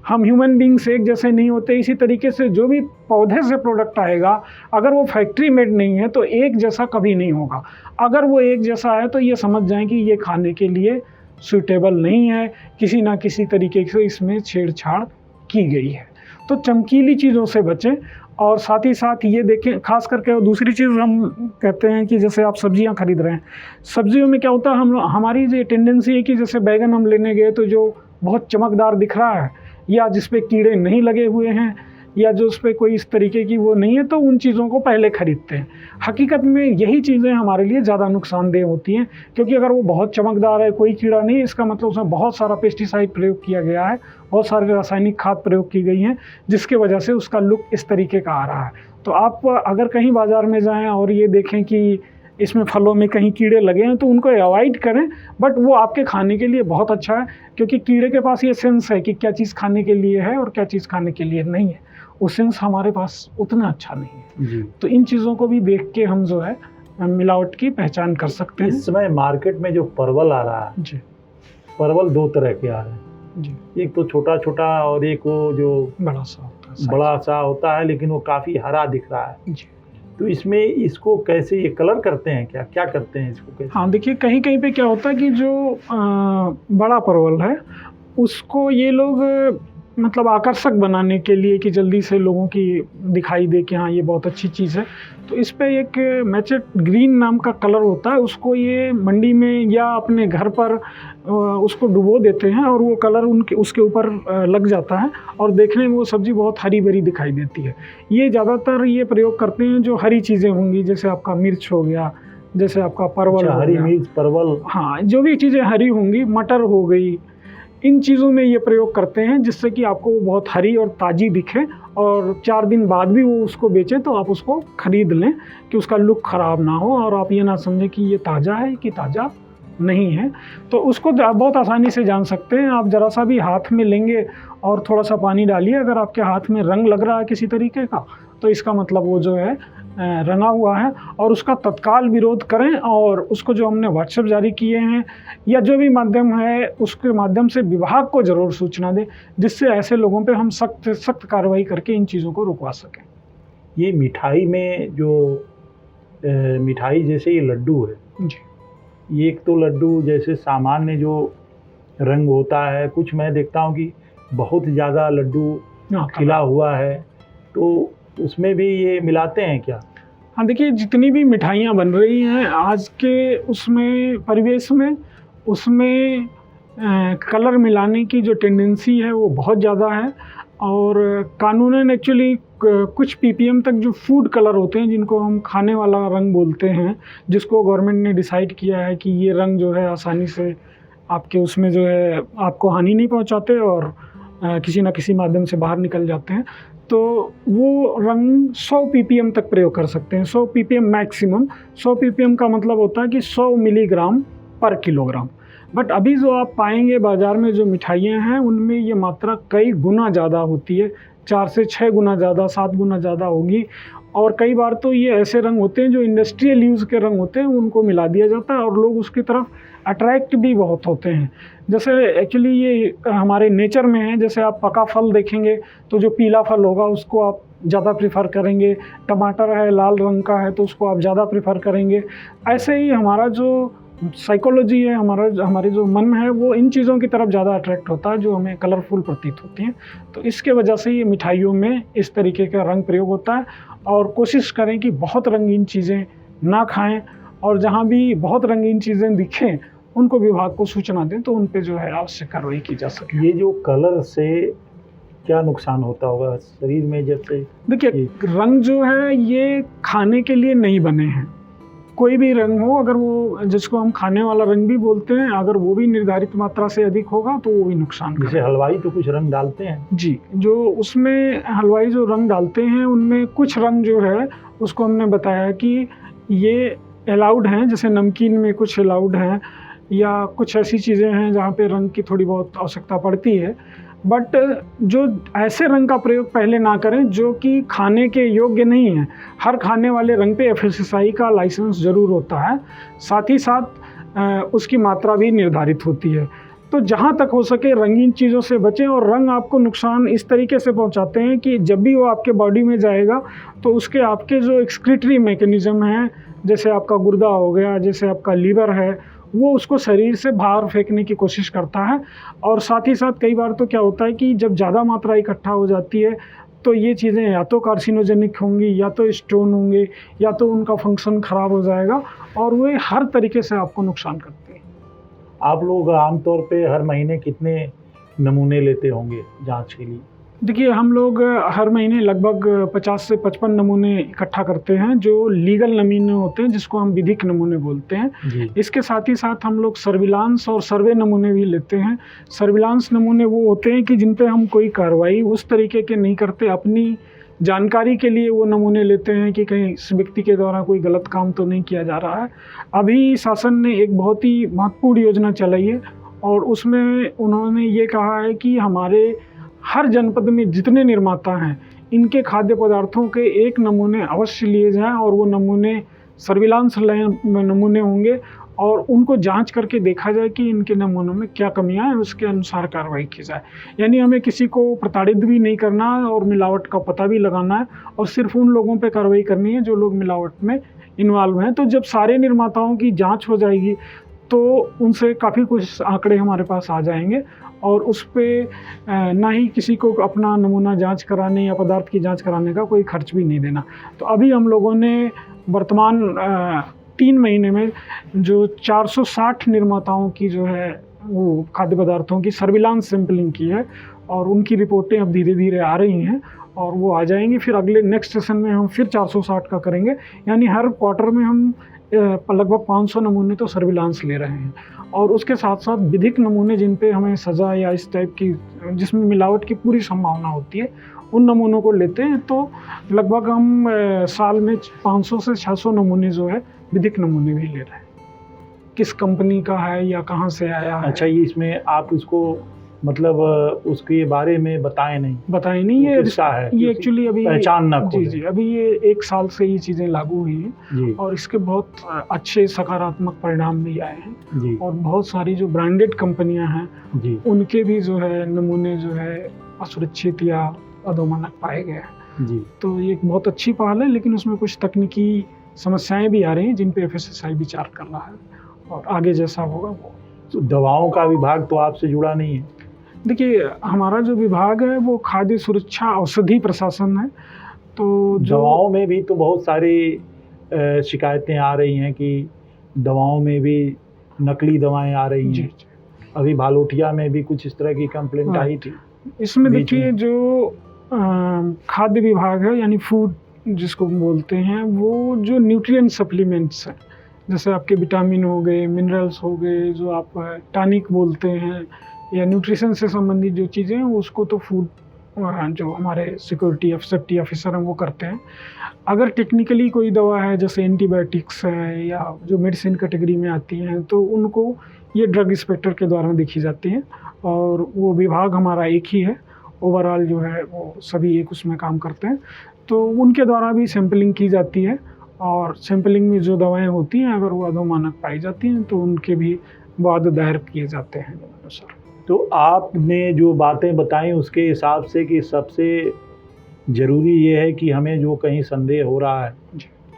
हम ह्यूमन बींग्स एक जैसे नहीं होते, इसी तरीके से जो भी पौधे से प्रोडक्ट आएगा, अगर वो फैक्ट्री मेड नहीं है तो एक जैसा कभी नहीं होगा। अगर वो एक जैसा है तो ये समझ जाएं कि ये खाने के लिए सूटेबल नहीं है, किसी ना किसी तरीके से इसमें छेड़छाड़ की गई है। तो चमकीली चीज़ों से बचें। और साथ ही साथ ये देखें, खास करके दूसरी चीज़ हम कहते हैं कि जैसे आप सब्जियां खरीद रहे हैं, सब्जियों में क्या होता है, हमारी ये टेंडेंसी है कि जैसे बैगन हम लेने गए तो जो बहुत चमकदार दिख रहा है या जिस पे कीड़े नहीं लगे हुए हैं या जो उस पर कोई इस तरीके की वो नहीं है, तो उन चीज़ों को पहले खरीदते हैं। हकीकत में यही चीज़ें हमारे लिए ज़्यादा नुकसानदेह होती हैं, क्योंकि अगर वो बहुत चमकदार है, कोई कीड़ा नहीं, इसका मतलब उसमें बहुत सारा पेस्टिसाइड प्रयोग किया गया है, बहुत सारे रासायनिक खाद प्रयोग की गई हैं, जिसके वजह से उसका लुक इस तरीके का आ रहा है। तो आप अगर कहीं बाज़ार में जाएँ और ये देखें कि इसमें फलों में कहीं कीड़े लगे हैं तो उनको अवॉइड करें, बट वो आपके खाने के लिए बहुत अच्छा है, क्योंकि कीड़े के पास ये सेंस है कि क्या चीज़ खाने के लिए है और क्या चीज़ खाने के लिए नहीं है। वो सेंस हमारे पास उतना अच्छा नहीं है।
जी।
तो इन चीज़ों को भी देख के हम जो है मिलावट की पहचान कर सकते हैं।
इस समय मार्केट में जो परवल आ रहा है,
जी
परवल दो तरह के आ रहे हैं,
जी।
एक तो छोटा छोटा और एक वो जो
बड़ा सा होता है size।
बड़ा सा होता है, लेकिन वो काफ़ी हरा दिख रहा है।
जी।
तो इसमें इसको कैसे ये कलर करते हैं, क्या क्या करते हैं इसको कैसे?
हाँ, देखिए कहीं कहीं पे क्या होता है कि जो बड़ा परवल है उसको ये लोग मतलब आकर्षक बनाने के लिए कि जल्दी से लोगों की दिखाई दे कि हाँ ये बहुत अच्छी चीज़ है, तो इस पे एक मैचेट ग्रीन नाम का कलर होता है, उसको ये मंडी में या अपने घर पर उसको डुबो देते हैं और वो कलर उसके ऊपर लग जाता है और देखने में वो सब्ज़ी बहुत हरी भरी दिखाई देती है। ये ज़्यादातर ये प्रयोग करते हैं जो हरी चीज़ें होंगी, जैसे आपका मिर्च हो गया, जैसे आपका परवल
अच्छा,
हो
हरी
गया।
मिर्च, परवल।
हाँ, जो भी चीज़ें हरी होंगी, मटर हो गई, इन चीज़ों में ये प्रयोग करते हैं जिससे कि आपको वो बहुत हरी और ताज़ी दिखे और 4 दिन बाद भी वो उसको बेचें तो आप उसको ख़रीद लें कि उसका लुक ख़राब ना हो और आप ये ना समझें कि ये ताज़ा है कि ताज़ा नहीं है। तो उसको आप बहुत आसानी से जान सकते हैं। आप ज़रा सा भी हाथ में लेंगे और थोड़ा सा पानी डालिए, अगर आपके हाथ में रंग लग रहा है किसी तरीके का तो इसका मतलब वो जो है रंगा हुआ है, और उसका तत्काल विरोध करें और उसको जो हमने व्हाट्सएप जारी किए हैं या जो भी माध्यम है उसके माध्यम से विभाग को ज़रूर सूचना दें, जिससे ऐसे लोगों पे हम सख्त कार्रवाई करके इन चीज़ों को रुकवा सकें।
ये मिठाई में जो मिठाई जैसे ये लड्डू है,
जी
ये एक तो लड्डू जैसे सामान्य जो रंग होता है, कुछ मैं देखता हूँ कि बहुत ज़्यादा लड्डू
हाँ,
खिला हुआ है, तो उसमें भी ये मिलाते हैं क्या?
हाँ, देखिए जितनी भी मिठाइयाँ बन रही हैं आज के उसमें परिवेश में, उसमें कलर मिलाने की जो टेंडेंसी है वो बहुत ज़्यादा है और कानूनन एक्चुअली कुछ पीपीएम तक जो फूड कलर होते हैं जिनको हम खाने वाला रंग बोलते हैं, जिसको गवर्नमेंट ने डिसाइड किया है कि ये रंग जो है आसानी से आपके उसमें जो है आपको हानि नहीं पहुंचाते और किसी न किसी माध्यम से बाहर निकल जाते हैं, तो वो रंग 100 पीपीएम तक प्रयोग कर सकते हैं। 100 पीपीएम मैक्सिमम। 100 पीपीएम का मतलब होता है कि 100 मिलीग्राम पर किलोग्राम। बट अभी जो आप पाएंगे बाज़ार में जो मिठाइयाँ हैं उनमें ये मात्रा कई गुना ज़्यादा होती है, 4 से 6 गुना ज़्यादा, 7 गुना ज़्यादा होगी। और कई बार तो ये ऐसे रंग होते हैं जो इंडस्ट्रियल यूज़ के रंग होते हैं, उनको मिला दिया जाता है और लोग उसकी तरफ अट्रैक्ट भी बहुत होते हैं। जैसे एक्चुअली ये हमारे नेचर में है, जैसे आप पका फल देखेंगे तो जो पीला फल होगा उसको आप ज़्यादा प्रेफर करेंगे, टमाटर है लाल रंग का है तो उसको आप ज़्यादा प्रेफर करेंगे। ऐसे ही हमारा जो साइकोलॉजी है, हमारे जो मन है वो इन चीज़ों की तरफ ज़्यादा अट्रैक्ट होता है जो हमें कलरफुल प्रतीत होती हैं। तो इसके वजह से ये मिठाइयों में इस तरीके का रंग प्रयोग होता है और कोशिश करें कि बहुत रंगीन चीज़ें ना खाएं और जहाँ भी बहुत रंगीन चीज़ें दिखें उनको विभाग को सूचना दें तो उन पे जो है आवश्यक कार्रवाई की जा सके।
ये जो कलर से क्या नुकसान होता होगा शरीर में? जैसे
देखिए रंग जो है ये खाने के लिए नहीं बने हैं। कोई भी रंग हो, अगर वो जिसको हम खाने वाला रंग भी बोलते हैं, अगर वो भी निर्धारित मात्रा से अधिक होगा तो वो भी नुकसान करेगा।
जैसे हलवाई तो कुछ रंग डालते हैं।
जी, जो उसमें हलवाई जो रंग डालते हैं उनमें कुछ रंग जो है उसको हमने बताया कि ये अलाउड हैं, जैसे नमकीन में कुछ अलाउड हैं या कुछ ऐसी चीज़ें हैं जहाँ पे रंग की थोड़ी बहुत आवश्यकता पड़ती है। बट जो ऐसे रंग का प्रयोग पहले ना करें जो कि खाने के योग्य नहीं है। हर खाने वाले रंग पे एफएसएसआई का लाइसेंस ज़रूर होता है, साथ ही साथ उसकी मात्रा भी निर्धारित होती है। तो जहाँ तक हो सके रंगीन चीज़ों से बचें। और रंग आपको नुकसान इस तरीके से पहुँचाते हैं कि जब भी वो आपके बॉडी में जाएगा तो उसके आपके जो एक्सक्रीटरी मैकेनिज़्म हैं, जैसे आपका गुर्दा हो गया, जैसे आपका लीवर है, वो उसको शरीर से बाहर फेंकने की कोशिश करता है। और साथ ही साथ कई बार तो क्या होता है कि जब ज़्यादा मात्रा इकट्ठा हो जाती है तो ये चीज़ें या तो कार्सिनोजेनिक होंगी या तो स्टोन होंगे या तो उनका फंक्शन ख़राब हो जाएगा और वे हर तरीके से आपको नुकसान करते हैं।
आप लोग आमतौर पे हर महीने कितने नमूने लेते होंगे जांच के लिए?
देखिए हम लोग हर महीने लगभग 50 से 55 नमूने इकट्ठा करते हैं जो लीगल नमूने होते हैं, जिसको हम विधिक नमूने बोलते हैं
जी।
इसके साथ ही साथ हम लोग सर्विलांस और सर्वे नमूने भी लेते हैं। सर्विलांस नमूने वो होते हैं कि जिन पे हम कोई कार्रवाई उस तरीके के नहीं करते, अपनी जानकारी के लिए वो नमूने लेते हैं कि कहीं इस व्यक्ति के द्वारा कोई गलत काम तो नहीं किया जा रहा है। अभी शासन ने एक बहुत ही महत्वपूर्ण योजना चलाई है और उसमें उन्होंने ये कहा है कि हमारे हर जनपद में जितने निर्माता हैं इनके खाद्य पदार्थों के एक नमूने अवश्य लिए जाएं और वो नमूने सर्विलांस नमूने होंगे और उनको जांच करके देखा जाए कि इनके नमूनों में क्या कमियां हैं, उसके अनुसार कार्रवाई की जाए। यानी हमें किसी को प्रताड़ित भी नहीं करना है और मिलावट का पता भी लगाना है और सिर्फ उन लोगों पे कार्रवाई करनी है जो लोग मिलावट में इन्वॉल्व हैं। तो जब सारे निर्माताओं की जांच हो जाएगी तो उनसे काफ़ी कुछ आंकड़े हमारे पास आ जाएंगे और उस पर ना ही किसी को अपना नमूना जांच कराने या पदार्थ की जांच कराने का कोई खर्च भी नहीं देना। तो अभी हम लोगों ने वर्तमान 3 महीने में जो 460 निर्माताओं की जो है वो खाद्य पदार्थों की सर्विलांस सैंपलिंग की है और उनकी रिपोर्टें अब धीरे धीरे आ रही हैं और वो आ जाएंगी। फिर अगले नेक्स्ट सेशन में हम फिर 460 का करेंगे, यानी हर क्वार्टर में हम लगभग 500 नमूने तो सर्विलांस ले रहे हैं और उसके साथ साथ विधिक नमूने जिन पे हमें सज़ा या इस टाइप की जिसमें मिलावट की पूरी संभावना होती है उन नमूनों को लेते हैं। तो लगभग हम साल में 500 से 600 नमूने जो है विधिक नमूने भी ले रहे हैं, किस कंपनी का है या कहाँ से आया है।
अच्छा, ये इसमें आप उसको मतलब उसके बारे में बताएं नहीं,
ये
किसका है,
ये एक्चुअली अभी
पहचान ना खोलें।
जी अभी ये 1 साल से ये चीज़ें लागू हुई हैं और इसके बहुत अच्छे सकारात्मक परिणाम भी आए हैं जी। और बहुत सारी जो ब्रांडेड कंपनियां हैं जी, उनके भी जो है नमूने जो है असुरक्षित या अधोमानक पाए गए हैं जी। तो ये एक बहुत अच्छी पहल है, लेकिन उसमें कुछ तकनीकी समस्याएं भी आ रही हैं जिन पे FSSAI विचार कर रहा है और आगे जैसा होगा वो।
तो दवाओं का विभाग तो आपसे जुड़ा नहीं है?
देखिए, हमारा जो विभाग है वो खाद्य सुरक्षा औषधि प्रशासन है। तो
दवाओं में भी तो बहुत सारी शिकायतें आ रही हैं कि दवाओं में भी नकली दवाएं आ रही हैं। अभी भालोटिया में भी कुछ इस तरह की कंप्लेंट आई थी।
इसमें देखिए, जो खाद्य विभाग है यानी फूड जिसको बोलते हैं, वो जो न्यूट्रिएंट सप्लीमेंट्स हैं, जैसे आपके विटामिन हो गए, मिनरल्स हो गए, जो आप टॉनिक बोलते हैं या न्यूट्रिशन से संबंधित जो चीज़ें हैं, उसको तो फूड जो हमारे सिक्योरिटी सेफ्टी ऑफिसर हैं वो करते हैं। अगर टेक्निकली कोई दवा है जैसे एंटीबायोटिक्स है या जो मेडिसिन कैटेगरी में आती हैं तो उनको ये ड्रग इंस्पेक्टर के द्वारा देखी जाती हैं और वो विभाग हमारा एक ही है, ओवरऑल जो है वो सभी एक उसमें काम करते हैं। तो उनके द्वारा भी सैंपलिंग की जाती है और सैंपलिंग में जो दवाएँ होती हैं अगर वो अधोमानक पाई जाती हैं तो उनके भी वाद दायर किए जाते हैं अनुसार।
तो आपने जो बातें बताई उसके हिसाब से कि सबसे ज़रूरी ये है कि हमें जो कहीं संदेह हो रहा है,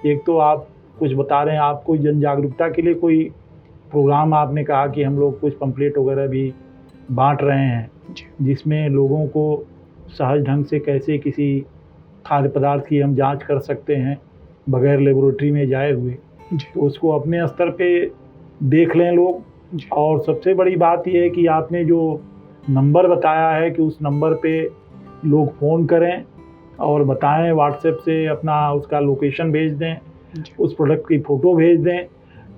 एक तो आप कुछ बता रहे हैं, आप कोई जन जागरूकता के लिए कोई प्रोग्राम आपने कहा कि हम लोग कुछ पंपलेट वगैरह भी बांट रहे हैं जिसमें लोगों को सहज ढंग से कैसे किसी खाद्य पदार्थ की हम जांच कर सकते हैं बगैर लेबोरेटरी में जाए हुए, तो उसको अपने स्तर पे देख लें लोग। और सबसे बड़ी बात यह है कि आपने जो नंबर बताया है कि उस नंबर पे लोग फ़ोन करें और बताएं, व्हाट्सएप से अपना उसका लोकेशन भेज दें, उस प्रोडक्ट की फ़ोटो भेज दें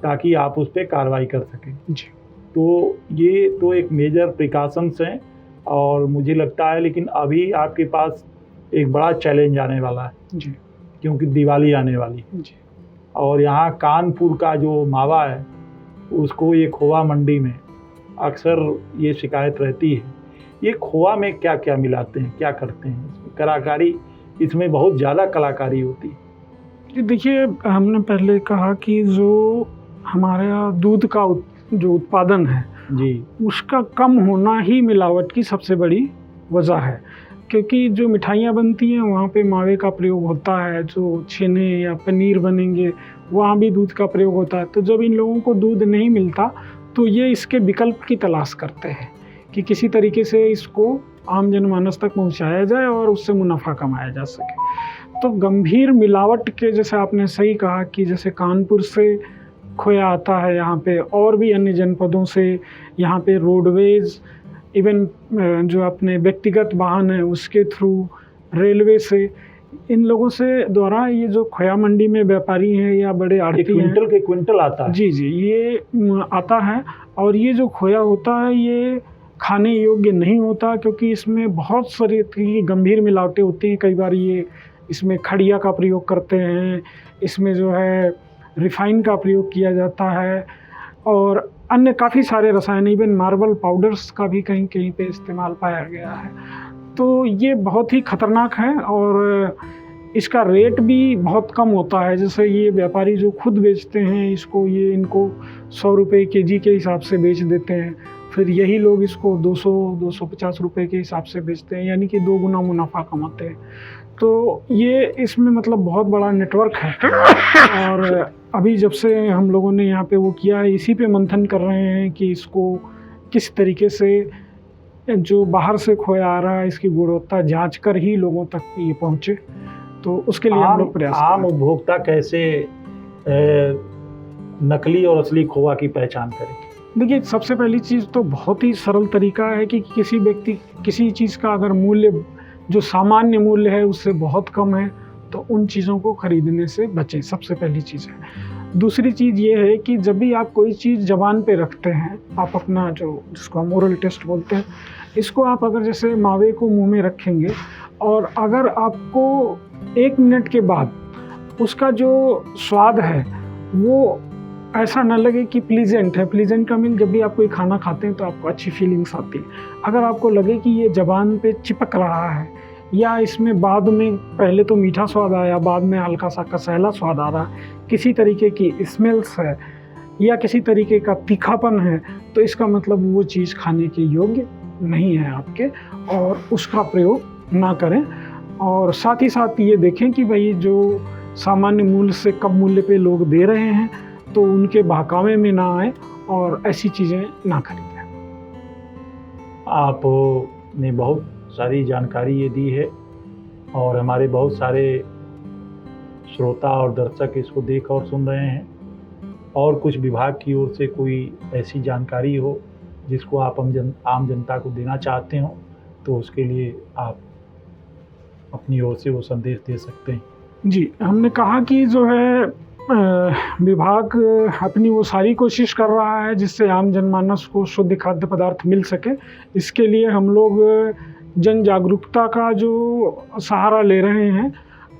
ताकि आप उस पर कार्रवाई कर सकें जी। तो ये तो एक मेजर प्रिकॉशंस हैं और मुझे लगता है, लेकिन अभी आपके पास एक बड़ा चैलेंज आने वाला है जी, क्योंकि दिवाली आने वाली है जी। और यहाँ कानपुर का जो मावा है उसको ये खोवा मंडी में अक्सर ये शिकायत रहती है। ये खोवा में क्या क्या मिलाते हैं, क्या करते हैं, इसमें कलाकारी, इसमें बहुत ज़्यादा कलाकारी होती है।
देखिए, हमने पहले कहा कि जो हमारा दूध का जो उत्पादन है जी, उसका कम होना ही मिलावट की सबसे बड़ी वजह है, क्योंकि जो मिठाइयाँ बनती हैं वहाँ पे मावे का प्रयोग होता है, जो छेने या पनीर बनेंगे वहाँ भी दूध का प्रयोग होता है। तो जब इन लोगों को दूध नहीं मिलता तो ये इसके विकल्प की तलाश करते हैं कि किसी तरीके से इसको आम जनमानस तक पहुँचाया जाए और उससे मुनाफा कमाया जा सके। तो गंभीर मिलावट के, जैसे आपने सही कहा कि जैसे कानपुर से खोया आता है यहाँ पे, और भी अन्य जनपदों से यहाँ पे रोडवेज, इवन जो अपने व्यक्तिगत वाहन है उसके थ्रू, रेलवे से, इन लोगों से द्वारा ये जो खोया मंडी में व्यापारी हैं या बड़े आड़ती हैं,
क्विंटल के क्विंटल आता है
जी, ये आता है। और ये जो खोया होता है ये खाने योग्य नहीं होता, क्योंकि इसमें बहुत सारी गंभीर मिलावटें होती हैं। कई बार ये इसमें खड़िया का प्रयोग करते हैं, इसमें जो है रिफाइन का प्रयोग किया जाता है और अन्य काफ़ी सारे रसायन, इवन मार्बल पाउडर्स का भी कहीं कहीं पे इस्तेमाल पाया गया है। तो ये बहुत ही ख़तरनाक है और इसका रेट भी बहुत कम होता है। जैसे ये व्यापारी जो खुद बेचते हैं इसको, ये इनको 100 रुपये केजी के हिसाब से बेच देते हैं, फिर यही लोग इसको 200-250 रुपये के हिसाब से बेचते हैं, यानी कि 2 गुना मुनाफा कमाते हैं। तो ये इसमें मतलब बहुत बड़ा नेटवर्क है। और अभी जब से हम लोगों ने यहाँ पे वो किया है, इसी पे मंथन कर रहे हैं कि इसको किस तरीके से जो बाहर से खोया आ रहा है इसकी गुणवत्ता जांच कर ही लोगों तक ये पहुँचे। तो उसके लिए हम लोग प्रयास
आम उपभोक्ता कैसे नकली और असली खोआ की पहचान करें?
देखिए, सबसे पहली चीज़ तो बहुत ही सरल तरीका है कि किसी व्यक्ति किसी चीज़ का अगर मूल्य जो सामान्य मूल्य है उससे बहुत कम है तो उन चीज़ों को खरीदने से बचें, सबसे पहली चीज़ है। दूसरी चीज़ ये है कि जब भी आप कोई चीज़ ज़बान पे रखते हैं, आप अपना जिसको हम ओरल टेस्ट बोलते हैं, इसको आप अगर जैसे मावे को मुंह में रखेंगे और अगर आपको 1 मिनट के बाद उसका जो स्वाद है वो ऐसा ना लगे कि प्लीजेंट है। प्लीजेंट का मीन जब भी आप कोई खाना खाते हैं तो आपको अच्छी फीलिंग्स आती है। अगर आपको लगे कि ये ज़बान पे चिपक रहा है या इसमें बाद में पहले तो मीठा स्वाद आया, बाद में हल्का सा कसैला स्वाद आ रहा है, किसी तरीके की स्मेल्स है या किसी तरीके का तीखापन है, तो इसका मतलब वो चीज़ खाने के योग्य नहीं है आपके, और उसका प्रयोग ना करें। और साथ ही साथ ये देखें कि भाई जो सामान्य मूल्य से कम मूल्य पे लोग दे रहे हैं तो उनके बहकावे में ना आए और ऐसी चीज़ें ना खरीदें।
आपने बहुत सारी जानकारी ये दी है और हमारे बहुत सारे श्रोता और दर्शक इसको देख और सुन रहे हैं, और कुछ विभाग की ओर से कोई ऐसी जानकारी हो जिसको आप आम जनता को देना चाहते हो तो उसके लिए आप अपनी ओर से वो संदेश दे सकते हैं।
जी, हमने कहा कि जो है विभाग अपनी वो सारी कोशिश कर रहा है जिससे आम जनमानस को शुद्ध खाद्य पदार्थ मिल सके। इसके लिए हम लोग जन जागरूकता का जो सहारा ले रहे हैं,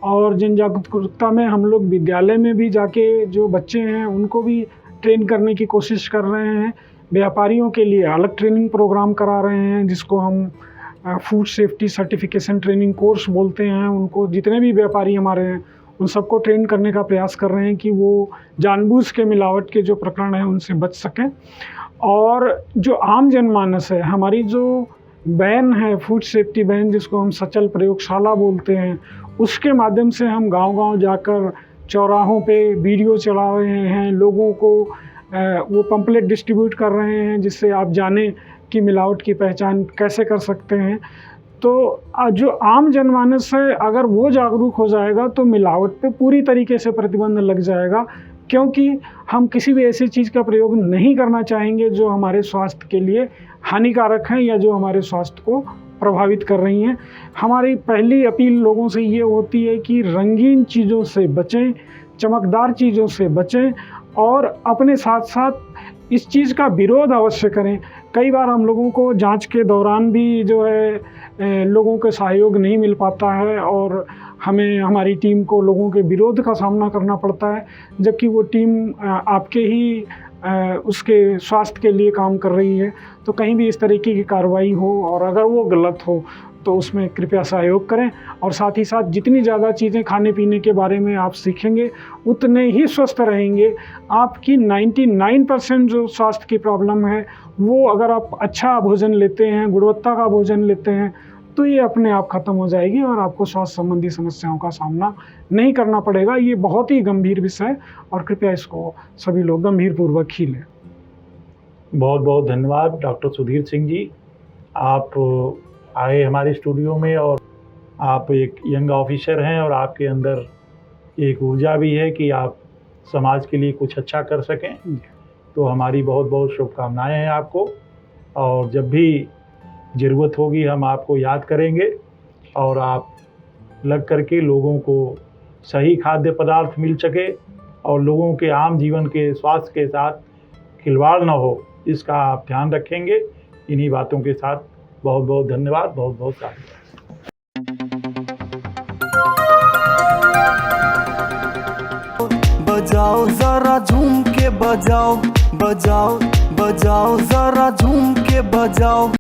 और जन जागरूकता में हम लोग विद्यालय में भी जाके जो बच्चे हैं उनको भी ट्रेन करने की कोशिश कर रहे हैं। व्यापारियों के लिए अलग ट्रेनिंग प्रोग्राम करा रहे हैं जिसको हम food safety certification training course बोलते हैं। उनको जितने भी व्यापारी हमारे हैं उन सबको ट्रेन करने का प्रयास कर रहे हैं कि वो जानबूझ के मिलावट के जो प्रकरण हैं उनसे बच सकें। और जो आम जनमानस है, हमारी जो वैन है फूड सेफ्टी वैन जिसको हम सचल प्रयोगशाला बोलते हैं, उसके माध्यम से हम गांव-गांव जाकर चौराहों पे वीडियो चला रहे हैं, लोगों को वो पंपलेट डिस्ट्रीब्यूट कर रहे हैं जिससे आप जानें कि मिलावट की पहचान कैसे कर सकते हैं। तो जो आम जनमानस है अगर वो जागरूक हो जाएगा तो मिलावट पे पूरी तरीके से प्रतिबंध लग जाएगा, क्योंकि हम किसी भी ऐसी चीज़ का प्रयोग नहीं करना चाहेंगे जो हमारे स्वास्थ्य के लिए हानिकारक हैं या जो हमारे स्वास्थ्य को प्रभावित कर रही हैं। हमारी पहली अपील लोगों से ये होती है कि रंगीन चीज़ों से बचें, चमकदार चीज़ों से बचें, और अपने साथ साथ इस चीज़ का विरोध अवश्य करें। कई बार हम लोगों को जांच के दौरान भी जो है लोगों का सहयोग नहीं मिल पाता है और हमें हमारी टीम को लोगों के विरोध का सामना करना पड़ता है, जबकि वो टीम आपके ही उसके स्वास्थ्य के लिए काम कर रही है। तो कहीं भी इस तरीके की कार्रवाई हो और अगर वो गलत हो तो उसमें कृपया सहयोग करें। और साथ ही साथ जितनी ज़्यादा चीज़ें खाने पीने के बारे में आप सीखेंगे उतने ही स्वस्थ रहेंगे। आपकी 99% जो स्वास्थ्य की प्रॉब्लम है वो अगर आप अच्छा भोजन लेते हैं, गुणवत्ता का भोजन लेते हैं, तो ये अपने आप ख़त्म हो जाएगी और आपको स्वास्थ्य संबंधी समस्याओं का सामना नहीं करना पड़ेगा। ये बहुत ही गंभीर विषय है और कृपया इसको सभी लोग गंभीरपूर्वक ही लें।
बहुत बहुत धन्यवाद डॉक्टर सुधीर सिंह जी, आप आए हमारे स्टूडियो में, और आप एक यंग ऑफिसर हैं और आपके अंदर एक ऊर्जा भी है कि आप समाज के लिए कुछ अच्छा कर सकें। तो हमारी बहुत बहुत शुभकामनाएं हैं आपको, और जब भी ज़रूरत होगी हम आपको याद करेंगे और आप लग करके लोगों को सही खाद्य पदार्थ मिल सके और लोगों के आम जीवन के स्वास्थ्य के साथ खिलवाड़ न हो, इसका आप ध्यान रखेंगे। इन्हीं बातों के साथ बहुत बहुत धन्यवाद, बहुत बहुत साधुवाद।
बजाओ जरा झूम के बजाओ, बजाओ बजाओ जरा झूम के बजाओ।